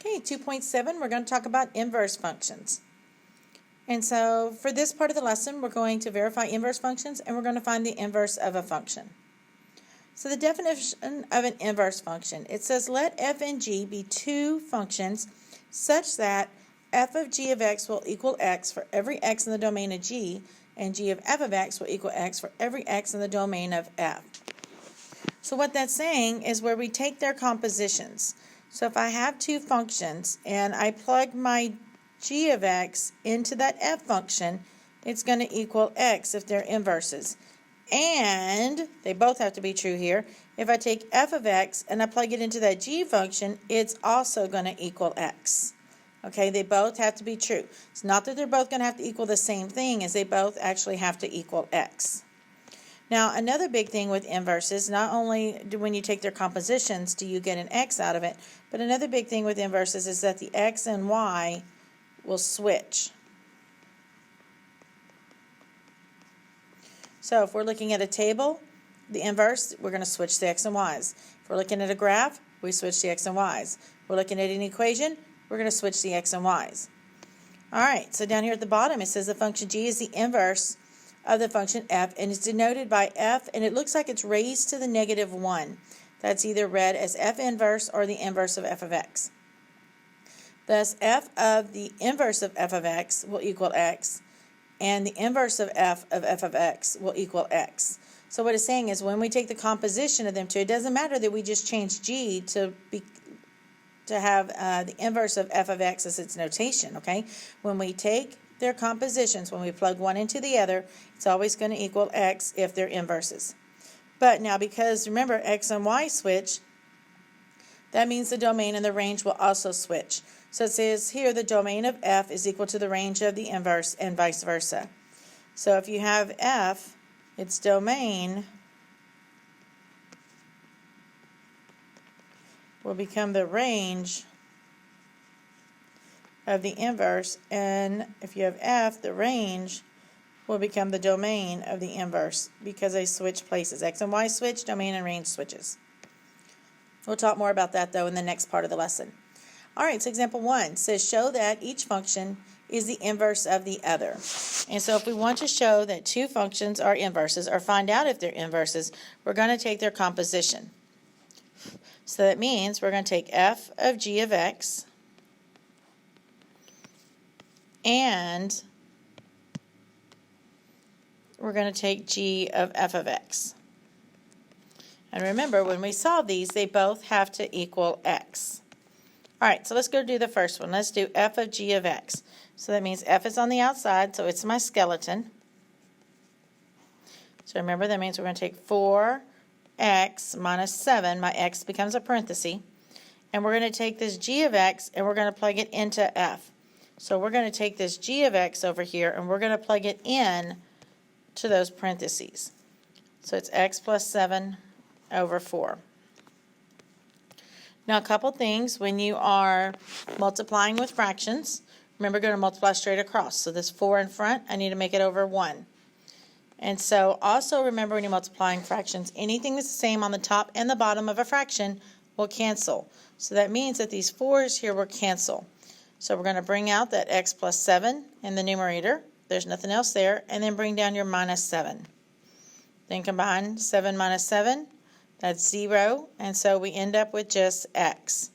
Okay, 2.7, we're going to talk about inverse functions. And so for this part of the lesson, we're going to verify inverse functions and we're going to find the inverse of a function. So the definition of an inverse function, it says let f and g be two functions such that f of g of x will equal x for every x in the domain of g, and g of f of x will equal x for every x in the domain of f. So what that's saying is where we take their compositions. So if I have two functions and I plug my g of x into that f function, it's going to equal x if they're inverses. And they both have to be true here. If I take f of x and I plug it into that g function, it's also going to equal x. Okay, they both have to be true. It's not that they're both going to have to equal the same thing, as they both actually have to equal x. Now, another big thing with inverses, not only do when you take their compositions do you get an x out of it, but another big thing with inverses is that the x and y will switch. So if we're looking at a table, the inverse, we're going to switch the x and y's. If we're looking at a graph, we switch the x and y's. If we're looking at an equation, we're going to switch the x and y's. All right, so down here at the bottom it says the function g is the inverse of the function f, and it's denoted by f, and it looks like it's raised to the negative 1. That's either read as f inverse or the inverse of f of x. Thus, f of the inverse of f of x will equal x, and the inverse of f of x will equal x. So what it's saying is when we take the composition of them two, it doesn't matter that we just change g to have the inverse of f of x as its notation, okay? When we take their compositions, when we plug one into the other, it's always going to equal x if they're inverses. But now, because remember x and y switch, that means the domain and the range will also switch. So it says here the domain of f is equal to the range of the inverse and vice versa. So if you have f, its domain will become the range of the inverse, and if you have f, the range will become the domain of the inverse because they switch places. X and y switch, domain and range switches. We'll talk more about that though in the next part of the lesson. All right, so example 1 says show that each function is the inverse of the other. And so if we want to show that two functions are inverses or find out if they're inverses, we're going to take their composition. So that means we're going to take f of g of x and we're going to take g of f of x. And remember, when we solve these, they both have to equal x. All right, so let's go do the first one. Let's do f of g of x. So that means f is on the outside, so it's my skeleton. So remember, that means we're going to take 4x minus 7. My x becomes a parenthesis. And we're going to take this g of x and we're going to plug it into f. So we're going to take this g of x over here and we're going to plug it in to those parentheses. So it's x plus 7 over 4. Now a couple things when you are multiplying with fractions, remember we're going to multiply straight across. So this 4 in front, I need to make it over 1. And so also remember when you're multiplying fractions, anything that's the same on the top and the bottom of a fraction will cancel. So that means that these 4's here will cancel. So we're going to bring out that x plus 7 in the numerator. There's nothing else there. And then bring down your minus 7. Then combine 7 minus 7. That's 0. And so we end up with just x.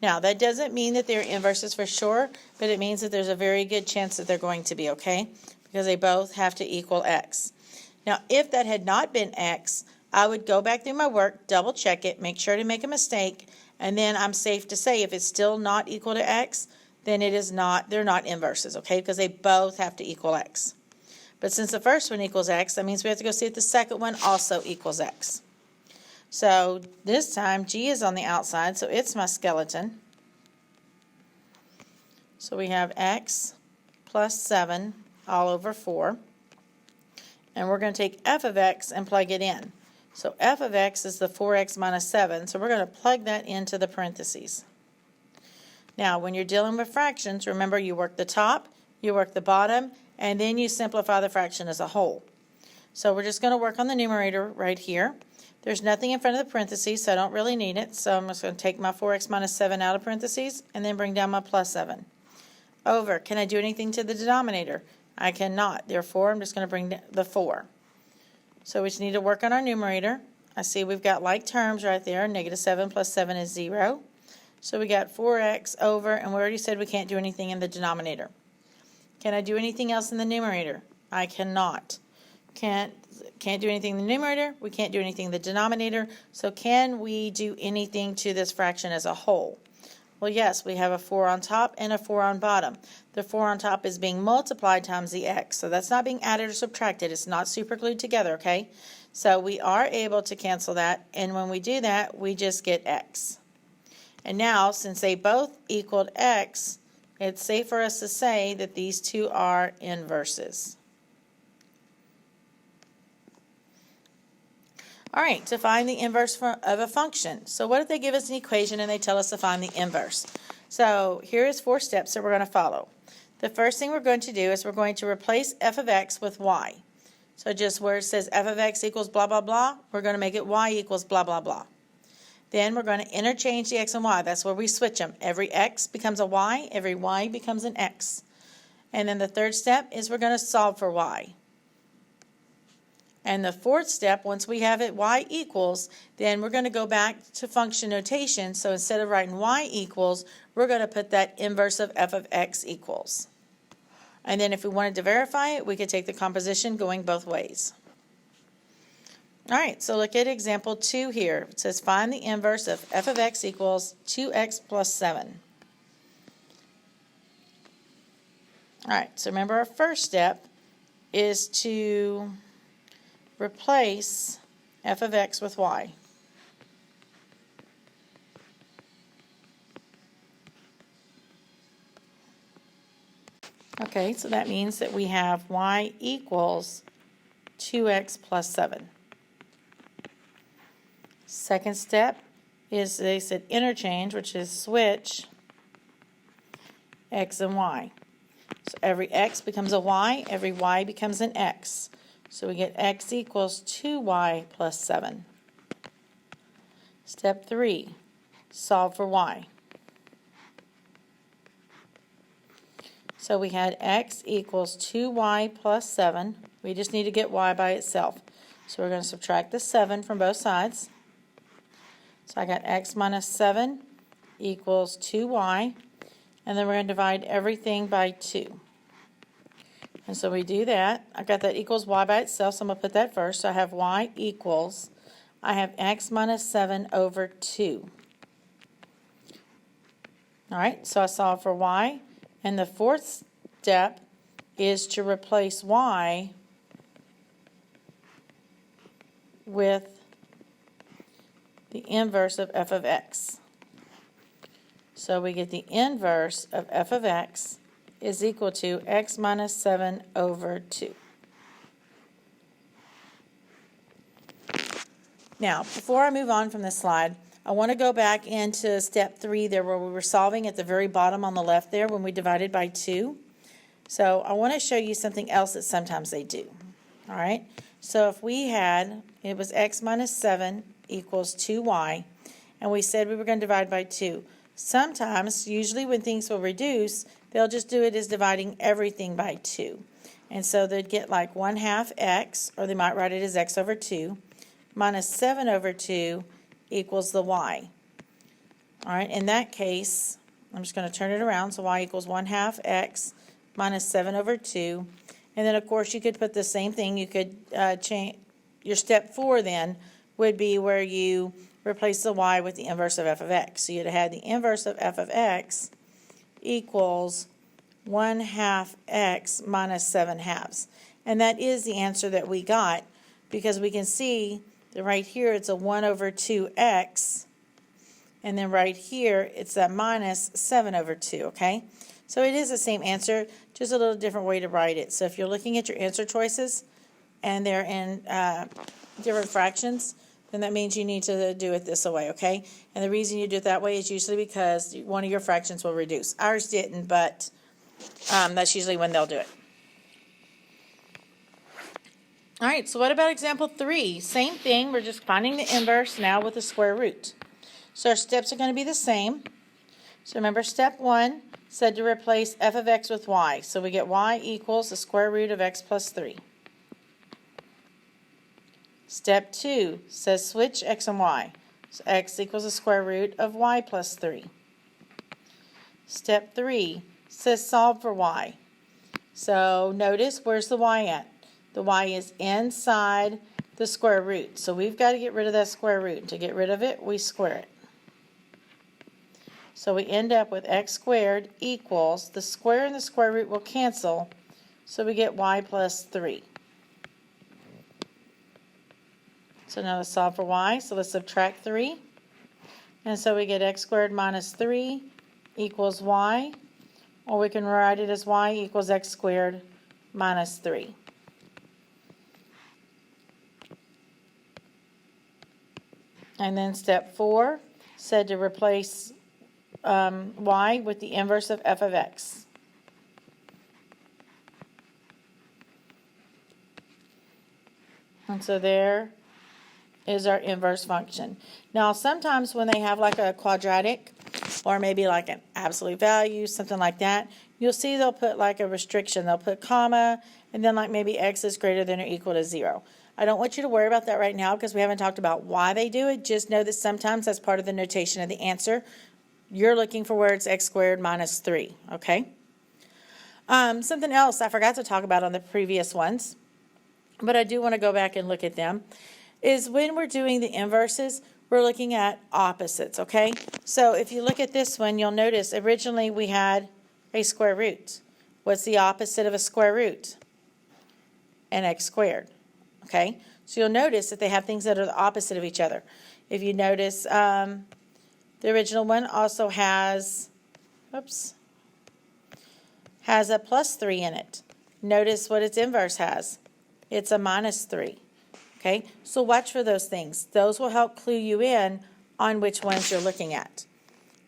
Now, that doesn't mean that they're inverses for sure, but it means that there's a very good chance that they're going to be, okay? Because they both have to equal x. Now, if that had not been x, I would go back through my work, double check it, make sure to make a mistake, and then I'm safe to say if it's still not equal to x, then it is not, they're not inverses, okay? Because they both have to equal x. But since the first one equals x, that means we have to go see if the second one also equals x. So this time g is on the outside, so it's my skeleton. So we have x plus 7 all over 4. And we're going to take f of x and plug it in. So f of x is the 4x minus 7, so we're going to plug that into the parentheses. Now, when you're dealing with fractions, remember you work the top, you work the bottom, and then you simplify the fraction as a whole. So we're just going to work on the numerator right here. There's nothing in front of the parentheses, so I don't really need it. So I'm just going to take my 4x minus 7 out of parentheses and then bring down my plus 7. Over. Can I do anything to the denominator? I cannot. Therefore, I'm just going to bring the 4. So we just need to work on our numerator. I see we've got like terms right there. Negative 7 plus 7 is 0. So we got 4x over, and we already said we can't do anything in the denominator. Can I do anything else in the numerator? I cannot. Can't do anything in the numerator. We can't do anything in the denominator. So can we do anything to this fraction as a whole? Well, yes, we have a 4 on top and a 4 on bottom. The 4 on top is being multiplied times the x. So that's not being added or subtracted. It's not superglued together, okay? So we are able to cancel that, and when we do that, we just get x. And now, since they both equaled x, it's safe for us to say that these two are inverses. All right, to find the inverse of a function. So what if they give us an equation and they tell us to find the inverse? So here is 4 steps that we're going to follow. The first thing we're going to do is we're going to replace f of x with y. So just where it says f of x equals blah, blah, blah, we're going to make it y equals blah, blah, blah. Then we're going to interchange the x and y. That's where we switch them. Every x becomes a y, every y becomes an x. And then the third step is we're going to solve for y. And the fourth step, once we have it y equals, then we're going to go back to function notation. So instead of writing y equals, we're going to put that inverse of f of x equals. And then if we wanted to verify it, we could take the composition going both ways. All right, so look at example 2 here. It says find the inverse of f of x equals 2x plus 7. All right, so remember our first step is to replace f of x with y. Okay, so that means that we have y equals 2x plus 7. Second step is they said interchange, which is switch x and y. So every x becomes a y, every y becomes an x. So we get x equals 2y plus 7. Step 3, solve for y. So we had x equals 2y plus 7. We just need to get y by itself. So we're going to subtract the 7 from both sides. So I got x minus 7 equals 2y. And then we're going to divide everything by 2. And so we do that. I got that equals y by itself, so I'm going to put that first. So I have y equals, I have x minus 7 over 2. All right, so I solve for y. And the fourth step is to replace y with the inverse of f of x. So we get the inverse of f of x is equal to x minus 7 over 2. Now, before I move on from this slide, I want to go back into step 3 there where we were solving at the very bottom on the left there when we divided by 2. So I want to show you something else that sometimes they do. All right, so if we had, it was x minus 7 equals 2y, and we said we were going to divide by 2. Sometimes, usually when things will reduce, they'll just do it as dividing everything by 2. And so they'd get like 1/2 x, or they might write it as x over 2, minus 7 over 2 equals the y. All right, in that case, I'm just going to turn it around. So y equals 1/2 x minus 7 over 2. And then, of course, you could put the same thing. You could change your step 4 then would be where you replace the y with the inverse of f of x. So you'd have had the inverse of f of x equals 1/2 x minus 7/2. And that is the answer that we got, because we can see that right here it's a 1 over 2x, and then right here it's a minus 7 over 2, okay? So it is the same answer, just a little different way to write it. So if you're looking at your answer choices and they're in different fractions, then that means you need to do it this way, okay? And the reason you do it that way is usually because one of your fractions will reduce. Ours didn't, but that's usually when they'll do it. All right, so what about example 3? Same thing, we're just finding the inverse now with the square root. So our steps are going to be the same. So remember, step 1 said to replace f of x with y. So we get y equals the square root of x plus 3. Step 2 says switch x and y. So x equals the square root of y plus 3. Step 3 says solve for y. So notice, where's the y at? The y is inside the square root. So we've got to get rid of that square root. To get rid of it, we square it. So we end up with x squared equals, the square and the square root will cancel, so we get y plus 3. So now let's solve for y. So let's subtract 3. And so we get x squared minus 3 equals y. Or we can write it as y equals x squared minus 3. And then step 4 said to replace y with the inverse of f of x. And so there is our inverse function. Now sometimes when they have like a quadratic or maybe like an absolute value, something like that, you'll see they'll put like a restriction. They'll put comma and then like maybe x is greater than or equal to 0. I don't want you to worry about that right now because we haven't talked about why they do it. Just know that sometimes that's part of the notation of the answer. You're looking for where it's x squared minus 3, okay? Something else I forgot to talk about on the previous ones, but I do want to go back and look at them, is when we're doing the inverses, we're looking at opposites, okay? So if you look at this one, you'll notice originally we had a square root. What's the opposite of a square root? An x squared, okay? So you'll notice that they have things that are the opposite of each other. If you notice, the original one also has a plus 3 in it. Notice what its inverse has. It's a minus 3. Okay, so watch for those things. Those will help clue you in on which ones you're looking at.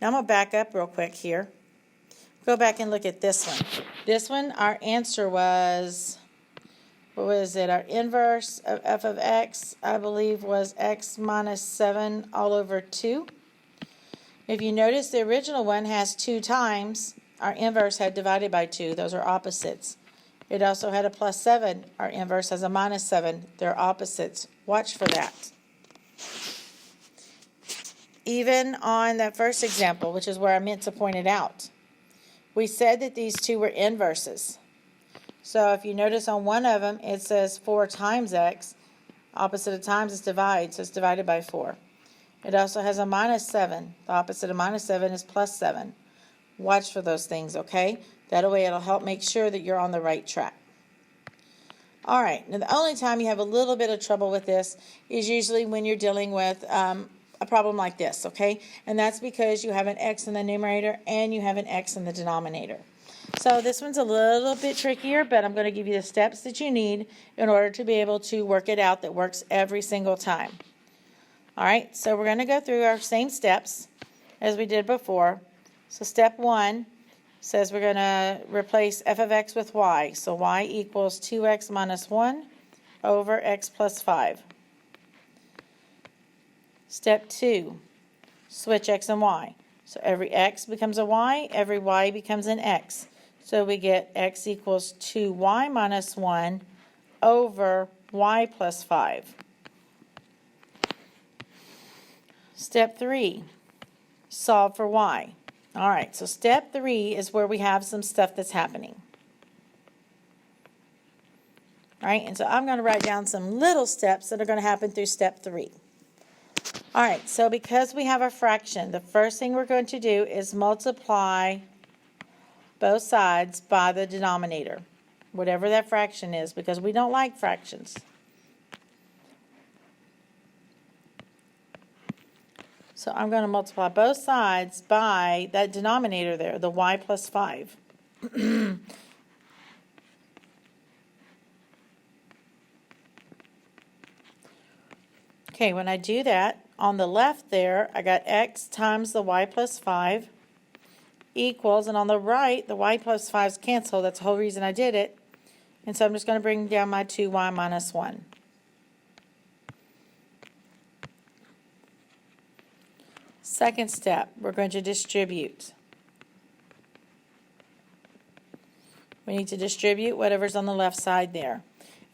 Now I'm going to back up real quick here. Go back and look at this one. This one, our answer was, what was it? Our inverse of f of x, I believe, was x minus 7 all over 2. If you notice, the original one has 2 times. Our inverse had divided by 2. Those are opposites. It also had a plus 7. Our inverse has a minus 7. They're opposites. Watch for that. Even on that first example, which is where I meant to point it out, we said that these two were inverses. So if you notice on one of them, it says 4 times x. Opposite of times is divide, so it's divided by 4. It also has a minus 7. The opposite of minus 7 is plus 7. Watch for those things, okay? That way it'll help make sure that you're on the right track. All right, now the only time you have a little bit of trouble with this is usually when you're dealing with a problem like this, okay? And that's because you have an x in the numerator and you have an x in the denominator. So this one's a little bit trickier, but I'm going to give you the steps that you need in order to be able to work it out that works every single time. All right, so we're going to go through our same steps as we did before. So step 1 says we're going to replace f of x with y. So y equals 2x minus 1 over x plus 5. Step 2, switch x and y. So every x becomes a y, every y becomes an x. So we get x equals 2y minus 1 over y plus 5. Step 3, solve for y. All right, so step 3 is where we have some stuff that's happening. All right, and so I'm going to write down some little steps that are going to happen through step 3. All right, so because we have a fraction, the first thing we're going to do is multiply both sides by the denominator, whatever that fraction is, because we don't like fractions. So I'm going to multiply both sides by that denominator there, the y plus 5. Okay, when I do that, on the left there, I got x times the y plus 5 equals, and on the right, the y plus 5's cancel. That's the whole reason I did it. And so I'm just going to bring down my 2y minus 1. Second step, we're going to distribute. We need to distribute whatever's on the left side there.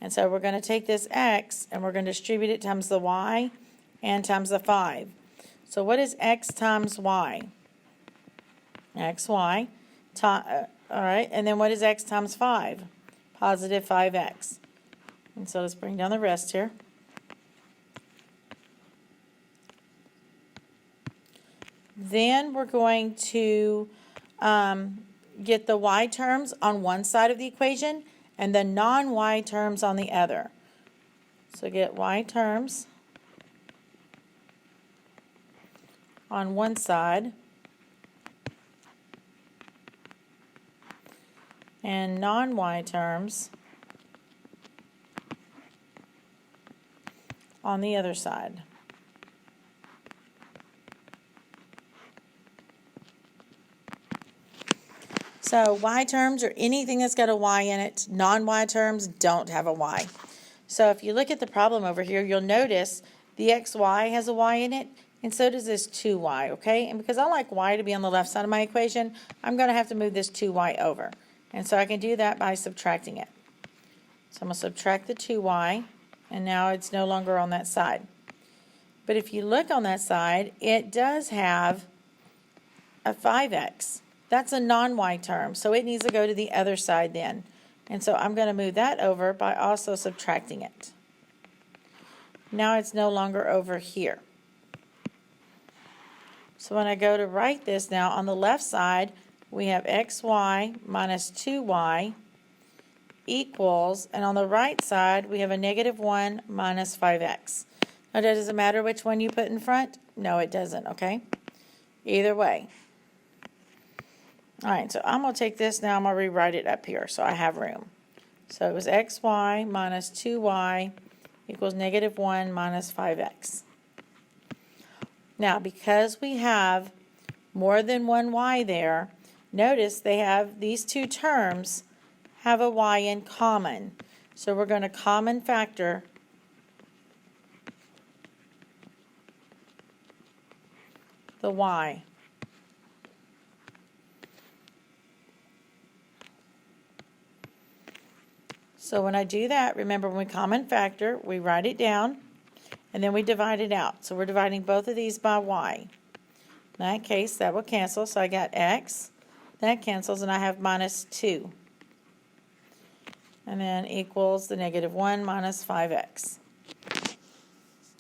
And so we're going to take this x and we're going to distribute it times the y and times the 5. So what is x times y? xy. All right, and then what is x times 5? Positive 5x. And so let's bring down the rest here. Then we're going to get the y terms on one side of the equation and the non-y terms on the other. So get y terms on one side and non-y terms on the other side. So y terms are anything that's got a y in it. Non-y terms don't have a y. So if you look at the problem over here, you'll notice the xy has a y in it, and so does this 2y, okay? And because I like y to be on the left side of my equation, I'm going to have to move this 2y over. And so I can do that by subtracting it. So I'm going to subtract the 2y, and now it's no longer on that side. But if you look on that side, it does have a 5x. That's a non-y term, so it needs to go to the other side then. And so I'm going to move that over by also subtracting it. Now it's no longer over here. So when I go to write this now, on the left side, we have xy minus 2y equals, and on the right side, we have a negative 1 minus 5x. Now, does it matter which one you put in front? No, it doesn't, okay? Either way. All right, so I'm going to take this now, I'm going to rewrite it up here so I have room. So it was xy minus 2y equals negative 1 minus 5x. Now, because we have more than one y there, notice they have these two terms have a y in common. So we're going to common factor the y. So when I do that, remember when we common factor, we write it down and then we divide it out. So we're dividing both of these by y. In that case, that will cancel. So I got x, that cancels, and I have minus 2. And then equals the negative 1 minus 5x.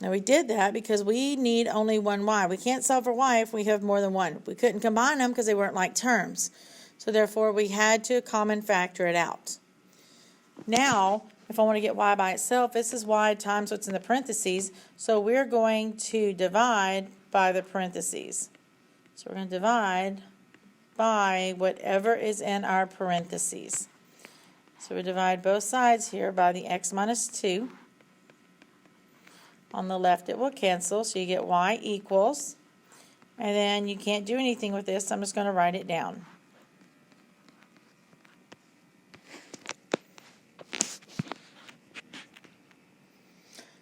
Now we did that because we need only one y. We can't solve for y if we have more than one. We couldn't combine them because they weren't like terms. So therefore we had to common factor it out. Now, if I want to get y by itself, this is y times what's in the parentheses. So we're going to divide by the parentheses. So we're going to divide by whatever is in our parentheses. So we divide both sides here by the x minus 2. On the left it will cancel, so you get y equals. And then you can't do anything with this, I'm just going to write it down.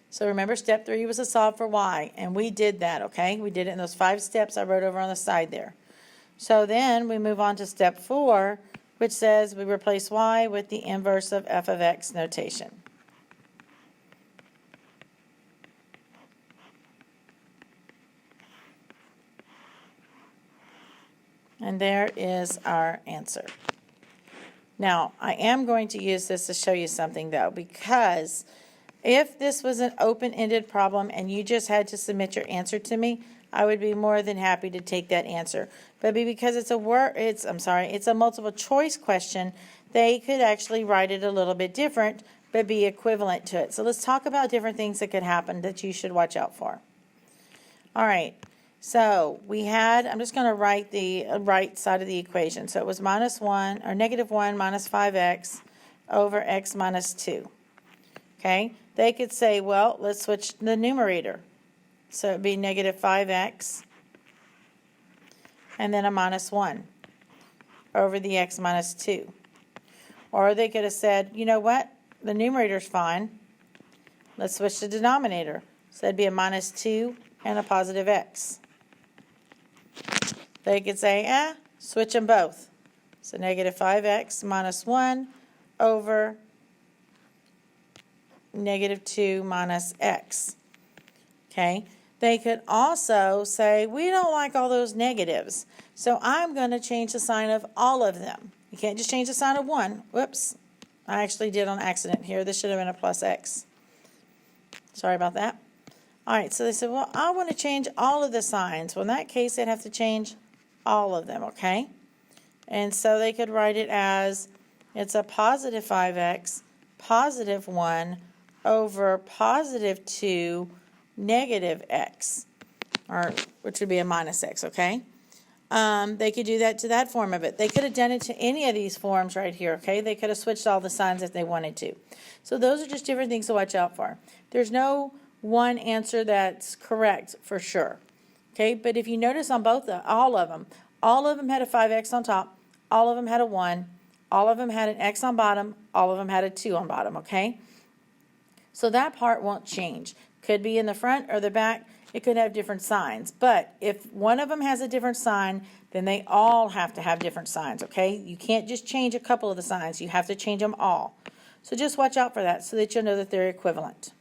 So remember, step 3 was to solve for y, and we did that, okay? We did it in those 5 steps I wrote over on the side there. So then we move on to step 4, which says we replace y with the inverse of f of x notation. And there is our answer. Now, I am going to use this to show you something, though, because if this was an open-ended problem and you just had to submit your answer to me, I would be more than happy to take that answer. But because it's a multiple choice question, they could actually write it a little bit different, but be equivalent to it. So let's talk about different things that could happen that you should watch out for. All right. So we had, I'm just going to write the right side of the equation. So it was minus 1, or negative 1 minus 5x over x minus 2. Okay? They could say, well, let's switch the numerator. So it would be negative 5x and then a minus 1 over the x minus 2. Or they could have said, you know what, the numerator's fine. Let's switch the denominator. So that'd be a minus 2 and a positive x. They could say, switch them both. So negative 5x minus 1 over negative 2 minus x. Okay? They could also say, we don't like all those negatives, so I'm going to change the sign of all of them. You can't just change the sign of one. Whoops. I actually did on accident here. This should have been a plus x. Sorry about that. All right, so they said, well, I want to change all of the signs. Well, in that case, they'd have to change all of them, okay? And so they could write it as it's a positive 5x, positive 1 over positive 2, negative x, or which would be a minus x, okay? They could do that to that form of it. They could have done it to any of these forms right here, okay? They could have switched all the signs if they wanted to. So those are just different things to watch out for. There's no one answer that's correct for sure, okay? But if you notice on all of them had a 5x on top, all of them had a 1, all of them had an x on bottom, all of them had a 2 on bottom, okay? So that part won't change. Could be in the front or the back. It could have different signs. But if one of them has a different sign, then they all have to have different signs, okay? You can't just change a couple of the signs. You have to change them all. So just watch out for that so that you'll know that they're equivalent.